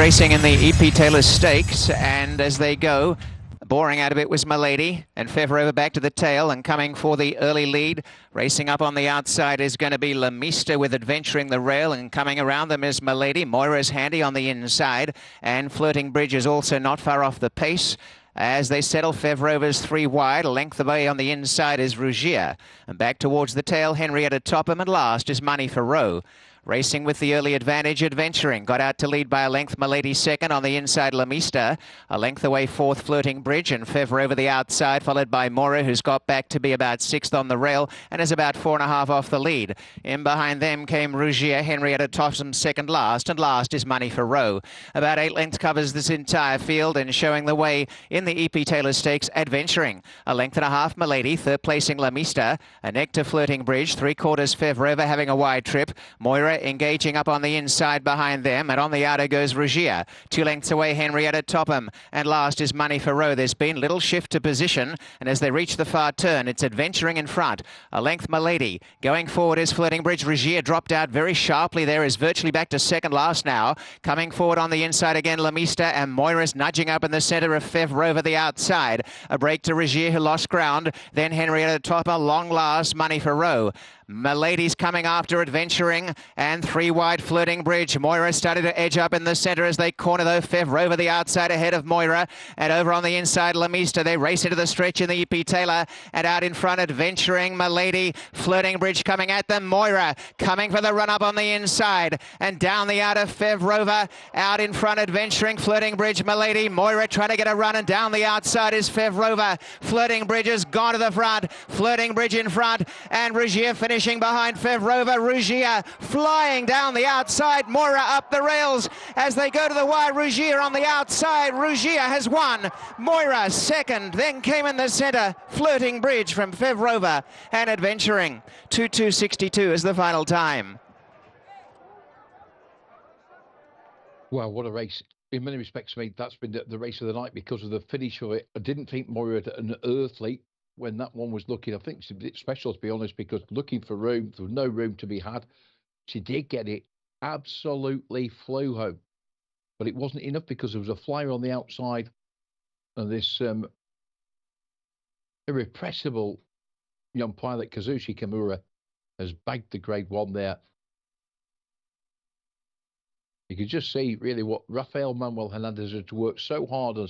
racing in the E.P. Taylor Stakes, and as they go, boring out of it was Milady, and Fevrova back to the tail and coming for the early lead. Racing up on the outside is going to be La Mista with Adventuring the Rail, and coming around them is Milady. Moira's handy on the inside, and Flirting Bridge is also not far off the pace. As they settle, Fevrova's three wide. A length away on the inside is Rougier. And back towards the tail, Henrietta Topham, and last is Money for Roe. Racing with the early advantage, Adventuring. Got out to lead by a length, Milady second. On the inside, La Mista. A length away, fourth, Flirting Bridge. And Fevrova the outside, followed by Moira, who's got back to be about sixth on the rail and is about 4.5 off the lead. In behind them came Rougier, Henrietta Topham second last. And last is Money for Roe. About 8 lengths covers this entire field, and showing the way in the E.P. Taylor Stakes, Adventuring. A length and a half, Milady. Third placing, La Mista. A neck to Flirting Bridge. 3/4, Fevrova having a wide trip. Moira engaging up on the inside behind them, and on the outer goes Rougier. 2 lengths away, Henrietta Topham, and last is Money for Roe. There's been little shift to position, and as they reach the far turn, it's Adventuring in front. A length, Milady. Going forward is Flirting Bridge. Rougier dropped out very sharply there, is virtually back to second last now. Coming forward on the inside again, La Mista, and Moira's nudging up in the centre of Fevrova the outside. A break to Rougier, who lost ground. Then Henrietta Topham, long last, Money for Roe. Milady's coming after Adventuring, and 3 wide, Flirting Bridge. Moira started to edge up in the centre as they corner, though. Fevrova the outside ahead of Moira, and over on the inside, La Mista. They race into the stretch in the E.P. Taylor, and out in front, Adventuring, Milady, Flirting Bridge coming at them. Moira coming for the run-up on the inside, and down the outer, Fevrova. Out in front, Adventuring, Flirting Bridge, Milady. Moira trying to get a run, and down the outside is Fevrova. Flirting Bridge has gone to the front. Flirting Bridge in front, and Rougier finishing behind Fevrova. Rougier flying down the outside. Moira up the rails as they go to the wire. Rougier on the outside. Rougier has won. Moira second. Then came in the centre, Flirting Bridge from Fevrova, and Adventuring. 2:2:62 is the final time. Well, what a race. In many respects, mate, that's been the race of the night because of the finish of it. I didn't think Moira had an earthly when that one was looking. I think it's a bit special, to be honest, because looking for room, there was no room to be had. She did get it. Absolutely flew home. But it wasn't enough because there was a flyer on the outside, and this irrepressible young pilot, Kazushi Kimura, has bagged the grade 1 there. You could just see really what Rafael Manuel Hernandez had to work so hard on